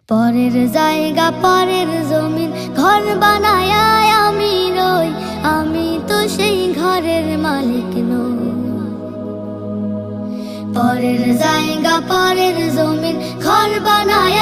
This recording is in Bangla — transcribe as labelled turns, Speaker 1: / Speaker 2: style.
Speaker 1: পরের জায়গা পরের জমিন ঘর বানায় আমি রই, আমি তো সেই ঘরের মালিক নই। পরের জায়গা পরের জমিন ঘর বানায়